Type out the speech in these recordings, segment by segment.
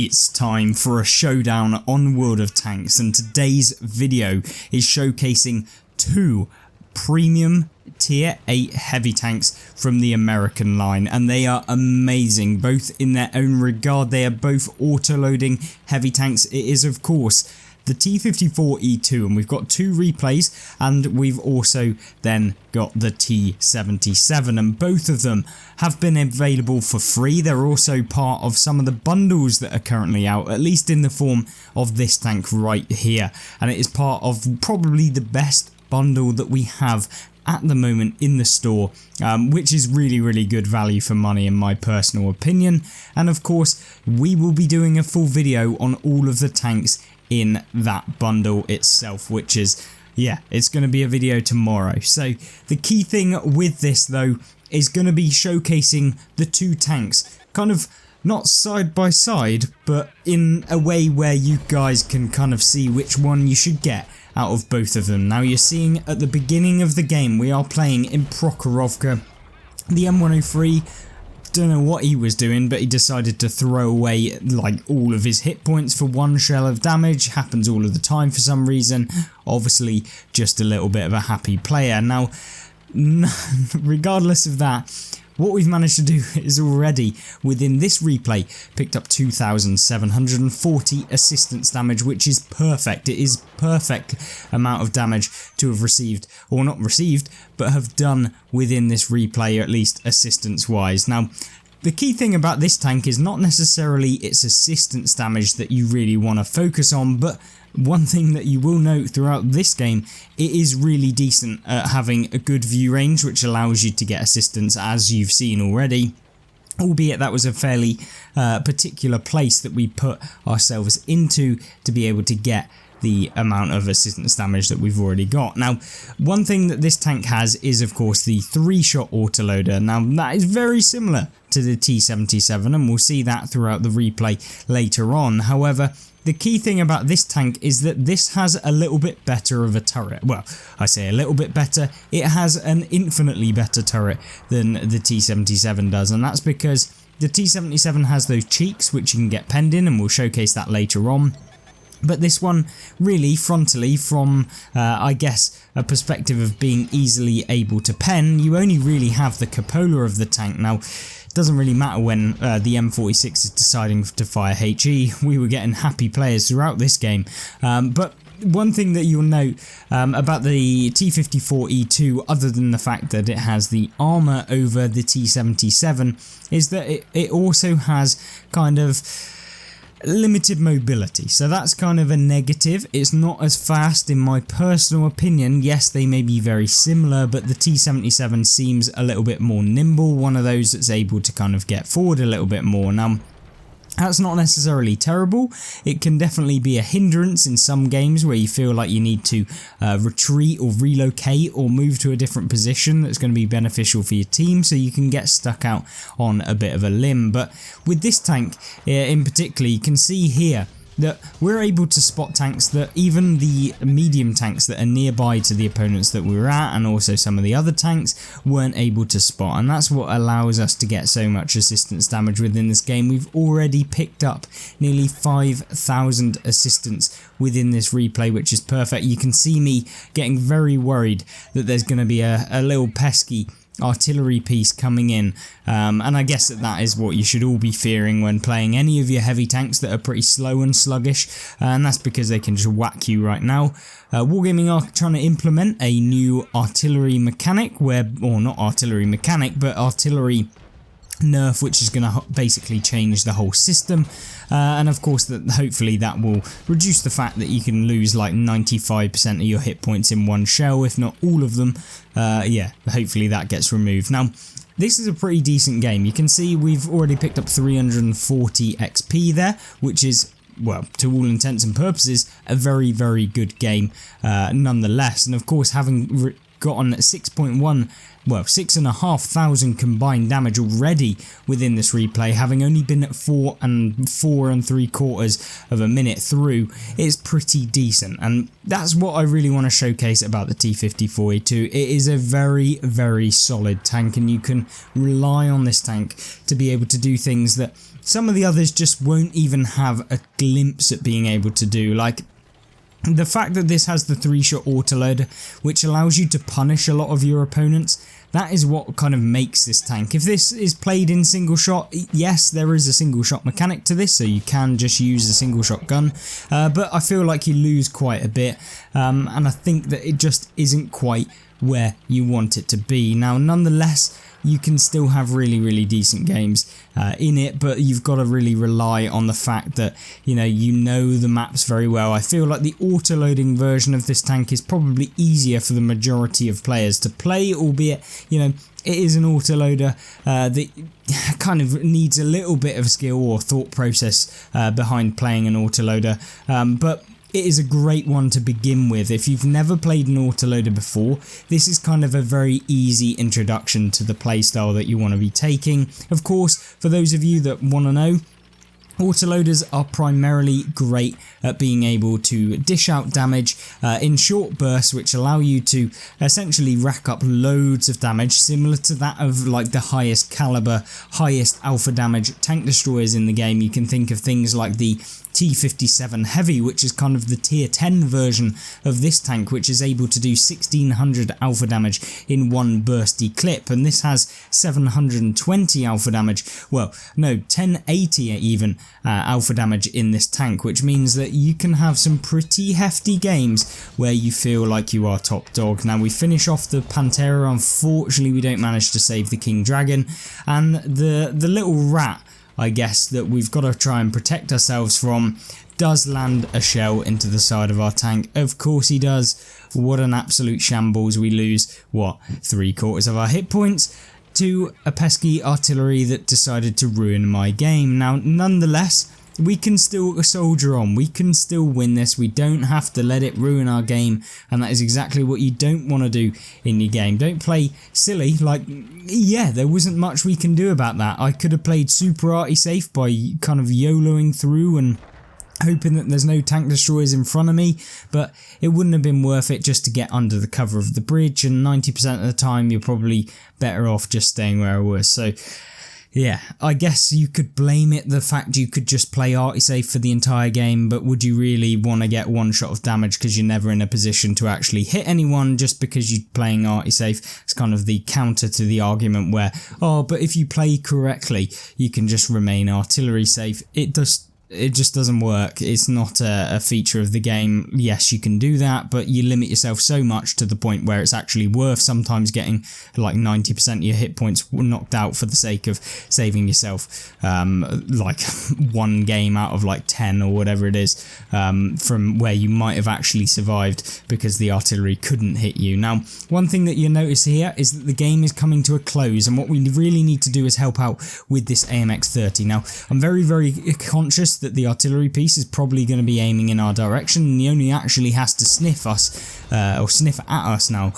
It's time for a showdown on World of Tanks, and today's video is showcasing two premium tier 8 heavy tanks from the American line, and they are amazing both in their own regard. They are both auto-loading heavy tanks. It is of course the T54E2, and we've got two replays, and we've also then got the T77, and both of them have been available for free. They're also part of some of the bundles that are currently out, at least in the form of this tank right here, and it is part of probably the best bundle that we have at the moment in the store, which is really good value for money in my personal opinion. And of course we will be doing a full video on all of the tanks in that bundle itself, which is, yeah, it's going to be a video tomorrow. So the key thing with this though is going to be showcasing the two tanks kind of not side by side, but in a way where you guys can kind of see which one you should get out of both of them. Now you're seeing at the beginning of the game we are playing in Prokhorovka. The M103, don't know what he was doing, but he decided to throw away like all of his hit points for one shell of damage. Happens all of the time for some reason. Obviously just a little bit of a happy player. Now regardless of that, what we've managed to do is already, within this replay, picked up 2,740 assistance damage, which is perfect. It is perfect amount of damage to have received, or not received, but have done within this replay, at least assistance wise. Now, the key thing about this tank is not necessarily its assistance damage that you really want to focus on, but one thing that you will note throughout this game, it is really decent at having a good view range, which allows you to get assistance, as you've seen already. Albeit that was a fairly particular place that we put ourselves into to be able to get the amount of assistance damage that we've already got. Now, one thing that this tank has is of course the 3-shot autoloader. Now that is very similar to the T77, and we'll see that throughout the replay later on. However, the key thing about this tank is that this has a little bit better of a turret. Well, I say a little bit better, it has an infinitely better turret than the T77 does, and that's because the T77 has those cheeks which you can get penned in, and we'll showcase that later on. But this one really frontally, from I guess a perspective of being easily able to pen, you only really have the cupola of the tank. Now it doesn't really matter when the M46 is deciding to fire HE, we were getting happy players throughout this game. But one thing that you'll note about the T54E2, other than the fact that it has the armour over the T77, is that it also has kind of limited mobility, so that's kind of a negative. It's not as fast in my personal opinion. Yes, they may be very similar, but the T77 seems a little bit more nimble, one of those that's able to kind of get forward a little bit more. Now that's not necessarily terrible. It can definitely be a hindrance in some games where you feel like you need to retreat or relocate or move to a different position that's going to be beneficial for your team, so you can get stuck out on a bit of a limb. But with this tank in particular, you can see here that we're able to spot tanks that even the medium tanks that are nearby to the opponents that we were at, and also some of the other tanks, weren't able to spot, and that's what allows us to get so much assistance damage within this game. We've already picked up nearly 5,000 assistance within this replay, which is perfect. You can see me getting very worried that there's going to be a little pesky artillery piece coming in, and I guess that is what you should all be fearing when playing any of your heavy tanks that are pretty slow and sluggish, and that's because they can just whack you right now. Wargaming are trying to implement a new artillery mechanic where, or not artillery mechanic, but artillery nerf, which is going to basically change the whole system, and of course that hopefully that will reduce the fact that you can lose like 95% of your hit points in one shell, if not all of them. Yeah, hopefully that gets removed. Now this is a pretty decent game. You can see we've already picked up 340 XP there, which is, well, to all intents and purposes, a very good game nonetheless. And of course, having gotten 6.1, well, 6,500 combined damage already within this replay, having only been at 4 3/4 of a minute through, is pretty decent, and that's what I really want to showcase about the T54E2. It is a very solid tank, and you can rely on this tank to be able to do things that some of the others just won't even have a glimpse at being able to do. Like, the fact that this has the 3-shot autoloader, which allows you to punish a lot of your opponents, that is what kind of makes this tank. If this is played in single shot, yes, there is a single shot mechanic to this, so you can just use a single shot gun, but I feel like you lose quite a bit, and I think that it just isn't quite where you want it to be. Now, nonetheless, you can still have really decent games in it, but you've got to really rely on the fact that you know the maps very well. I feel like the auto-loading version of this tank is probably easier for the majority of players to play, albeit it is an autoloader that kind of needs a little bit of skill or thought process behind playing an autoloader, but it is a great one to begin with. If you've never played an autoloader before, this is kind of a very easy introduction to the playstyle that you want to be taking. Of course, for those of you that want to know, autoloaders are primarily great at being able to dish out damage in short bursts, which allow you to essentially rack up loads of damage, similar to that of like the highest caliber, highest alpha damage tank destroyers in the game. You can think of things like the T57 Heavy, which is kind of the tier 10 version of this tank, which is able to do 1600 alpha damage in one bursty clip, and this has 720 alpha damage, well no, 1080 even alpha damage in this tank, which means that you can have some pretty hefty games where you feel like you are top dog. Now, we finish off the Pantera. Unfortunately, we don't manage to save the King Dragon, and the little rat, I guess, that we've got to try and protect ourselves from does land a shell into the side of our tank. Of course he does. What an absolute shambles. We lose, what, 3/4 of our hit points to a pesky artillery that decided to ruin my game. Now, nonetheless, we can still soldier on. We can still win this. We don't have to let it ruin our game, and that is exactly what you don't want to do in your game. Don't play silly. Like, yeah, there wasn't much we can do about that. I could have played super arty safe by kind of YOLOing through and hoping that there's no tank destroyers in front of me, but it wouldn't have been worth it just to get under the cover of the bridge, and 90% of the time you're probably better off just staying where I was. So yeah, I guess you could blame it the fact you could just play arty safe for the entire game, but would you really want to get one shot of damage because you're never in a position to actually hit anyone just because you're playing arty safe? It's kind of the counter to the argument where, oh, but if you play correctly, you can just remain artillery safe. It just doesn't work. It's not a feature of the game. Yes, you can do that, but you limit yourself so much to the point where it's actually worth sometimes getting like 90% of your hit points knocked out for the sake of saving yourself like one game out of like 10 or whatever it is from where you might have actually survived because the artillery couldn't hit you. Now, one thing that you'll notice here is that the game is coming to a close, and what we really need to do is help out with this AMX-30. Now, I'm very conscious that the artillery piece is probably going to be aiming in our direction, and he only actually has to sniff us or sniff at us now,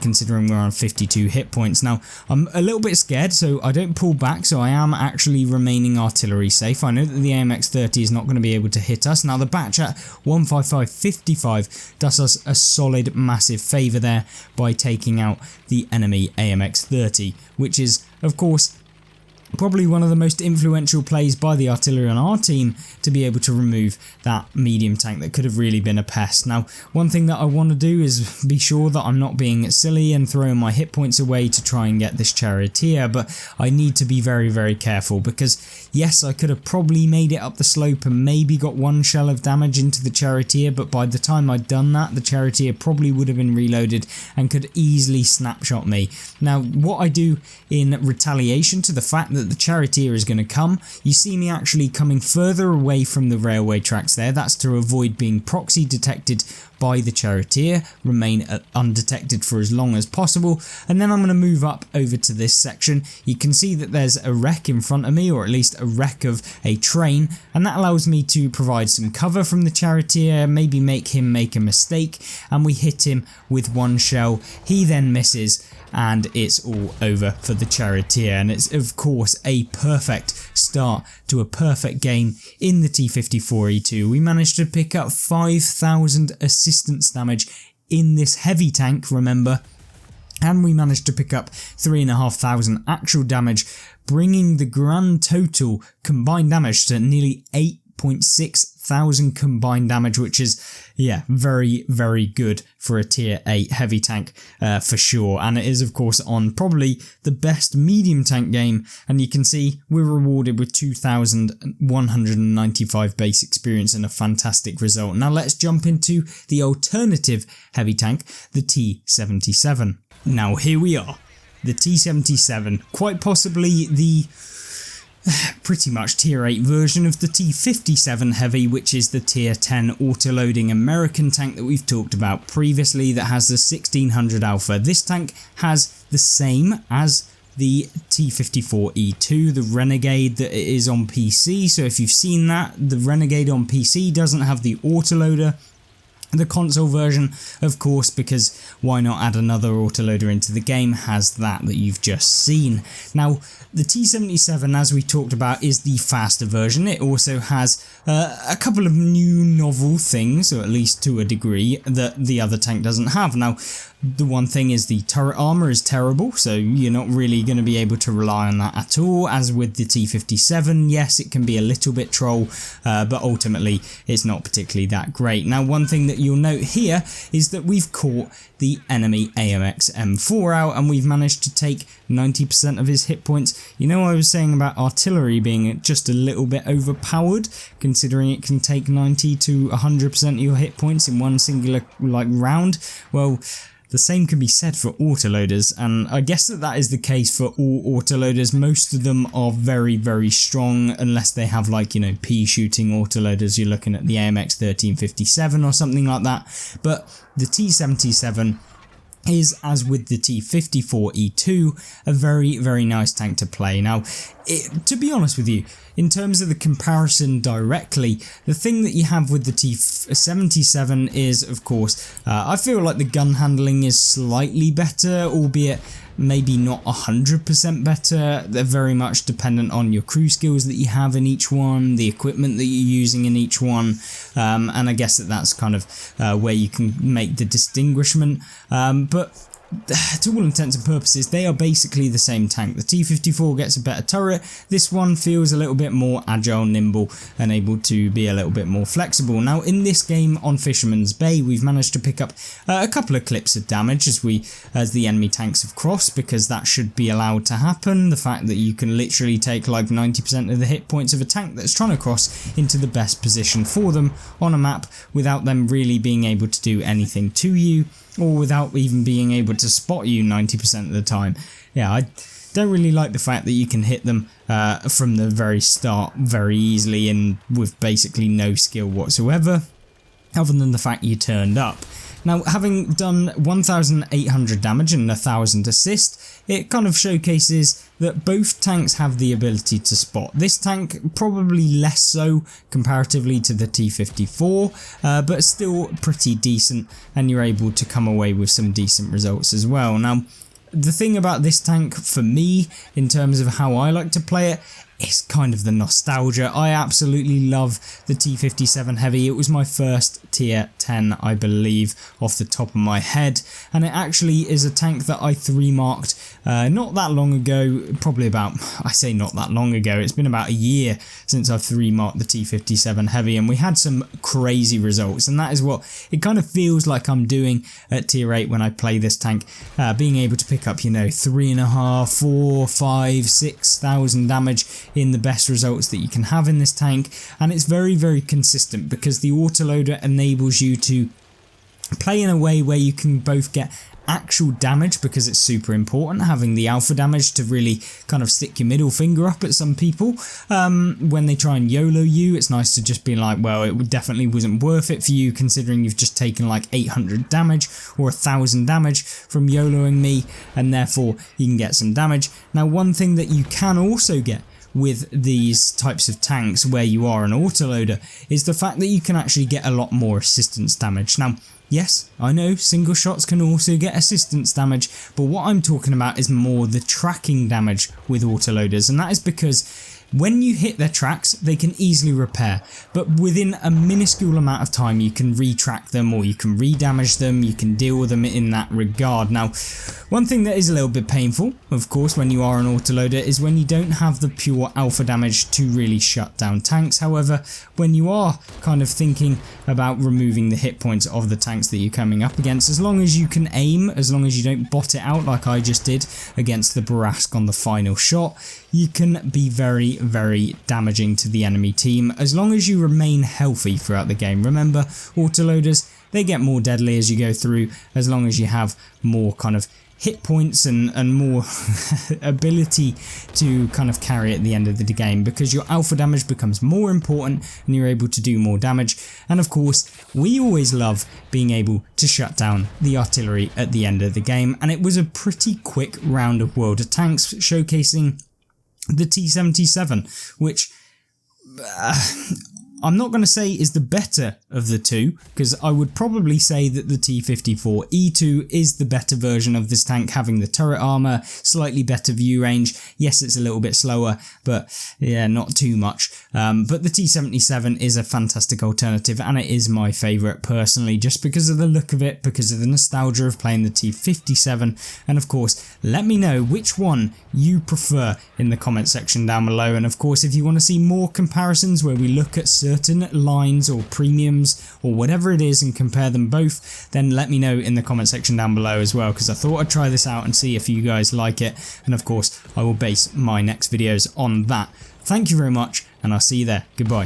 considering we're on 52 hit points. Now, I'm a little bit scared, so I don't pull back, so I am actually remaining artillery safe. I know that the AMX-30 is not going to be able to hit us. Now, the batch at 155.55 does us a solid massive favour there by taking out the enemy AMX-30, which is, of course, probably one of the most influential plays by the artillery on our team to be able to remove that medium tank that could have really been a pest. Now, one thing that I want to do is be sure that I'm not being silly and throwing my hit points away to try and get this charioteer, but I need to be very careful because, yes, I could have probably made it up the slope and maybe got one shell of damage into the charioteer, but by the time I'd done that, the charioteer probably would have been reloaded and could easily snapshot me. Now, what I do in retaliation to the fact that the charioteer is going to come, you see me actually coming further away from the railway tracks there. That's to avoid being proxy detected by the charioteer, remain undetected for as long as possible, and then I'm going to move up over to this section. You can see that there's a wreck in front of me, or at least a wreck of a train, and that allows me to provide some cover from the charioteer, maybe make him make a mistake, and we hit him with one shell. He then misses, and it's all over for the charioteer, and it's of course a perfect start to a perfect game in the T54E2. We managed to pick up 5,000 assistance damage in this heavy tank, remember, and we managed to pick up 3,500 actual damage, bringing the grand total combined damage to nearly 8.6 thousand combined damage, which is, yeah, very, very good for a tier 8 heavy tank for sure. And it is, of course, on probably the best medium tank game, and you can see we're rewarded with 2,195 base experience and a fantastic result. Now let's jump into the alternative heavy tank, the T77. Now here we are, the T77, quite possibly the pretty much tier 8 version of the T57 heavy, which is the tier 10 autoloading American tank that we've talked about previously, that has the 1600 alpha. This tank has the same as the T54E2, the Renegade that it is on PC. So if you've seen that, the Renegade on PC doesn't have the autoloader. The console version, of course, because why not add another autoloader into the game, has that you've just seen. Now, the T77, as we talked about, is the faster version. It also has a couple of new novel things, or at least to a degree, that the other tank doesn't have. Now, the one thing is the turret armor is terrible, so you're not really going to be able to rely on that at all. As with the T57, yes, it can be a little bit troll, but ultimately it's not particularly that great. Now, one thing that you'll note here is that we've caught the enemy AMX M4 out, and we've managed to take 90% of his hit points. You know, I was saying about artillery being just a little bit overpowered, considering it can take 90 to 100% of your hit points in one singular round. Well, the same can be said for autoloaders, and I guess that is the case for all autoloaders. Most of them are very, very strong, unless they have, like, you know, pea shooting autoloaders. You're looking at the AMX 1357 or something like that. But the T77 is, as with the T54E2, a very, very nice tank to play. Now, to be honest with you, in terms of the comparison directly, the thing that you have with the T77 is, of course, I feel like the gun handling is slightly better, albeit maybe not 100% better. They're very much dependent on your crew skills that you have in each one, the equipment that you're using in each one, and I guess that's kind of where you can make the distinguishment. But to all intents and purposes, they are basically the same tank. The T54 gets a better turret. This one feels a little bit more agile, nimble, and able to be a little bit more flexible. Now, in this game on Fisherman's Bay, we've managed to pick up a couple of clips of damage as the enemy tanks have crossed, because that should be allowed to happen. The fact that you can literally take like 90% of the hit points of a tank that's trying to cross into the best position for them on a map without them really being able to do anything to you, or without even being able to spot you 90% of the time. Yeah, I don't really like the fact that you can hit them from the very start very easily and with basically no skill whatsoever, other than the fact you turned up. Now, having done 1,800 damage and 1,000 assist, it kind of showcases that both tanks have the ability to spot. This tank probably less so comparatively to the T54, but still pretty decent, and you're able to come away with some decent results as well. Now, the thing about this tank for me, in terms of how I like to play it, is kind of the nostalgia. I absolutely love the T57 Heavy. It was my first tier 10, I believe, off the top of my head, and it actually is a tank that I 3-marked not that long ago, probably about, I say not that long ago, it's been about a year since I've 3-marked the T57 Heavy, and we had some crazy results, and that is what it kind of feels like I'm doing at tier 8 when I play this tank, being able to pick up, you know, 3,500, 4,000, 5,000, 6,000 damage in the best results that you can have in this tank. And it's very, very consistent, because the autoloader enables you to play in a way where you can both get actual damage, because it's super important having the alpha damage to really kind of stick your middle finger up at some people when they try and YOLO you. It's nice to just be like, well, it definitely wasn't worth it for you, considering you've just taken like 800 damage or 1,000 damage from YOLOing me, and therefore you can get some damage. Now, one thing that you can also get with these types of tanks where you are an autoloader is the fact that you can actually get a lot more assistance damage. Now, yes, I know single shots can also get assistance damage, but what I'm talking about is more the tracking damage with autoloaders, and that is because when you hit their tracks, they can easily repair, but within a minuscule amount of time you can retrack them, or you can re-damage them, you can deal with them in that regard. Now, one thing that is a little bit painful, of course, when you are an autoloader is when you don't have the pure alpha damage to really shut down tanks. However, when you are kind of thinking about removing the hit points of the tanks that you're coming up against, as long as you can aim, as long as you don't bot it out like I just did against the Barask on the final shot, you can be very, very damaging to the enemy team as long as you remain healthy throughout the game. Remember, autoloaders, they get more deadly as you go through, as long as you have more kind of hit points and more ability to kind of carry at the end of the game, because your alpha damage becomes more important and you're able to do more damage. And of course, we always love being able to shut down the artillery at the end of the game, and it was a pretty quick round of World of Tanks showcasing the T-77, which I'm not going to say is the better of the two, because I would probably say that the T-54E2 is the better version of this tank, having the turret armor, slightly better view range. Yes, it's a little bit slower, but yeah, not too much. But the T-77 is a fantastic alternative, and it is my favourite personally, just because of the look of it, because of the nostalgia of playing the T-57. And of course, let me know which one you prefer in the comment section down below. And of course, if you want to see more comparisons where we look at certain lines or premiums or whatever it is and compare them both, then let me know in the comment section down below as well, because I thought I'd try this out and see if you guys like it, and of course I will base my next videos on that. Thank you very much, and I'll see you there. Goodbye.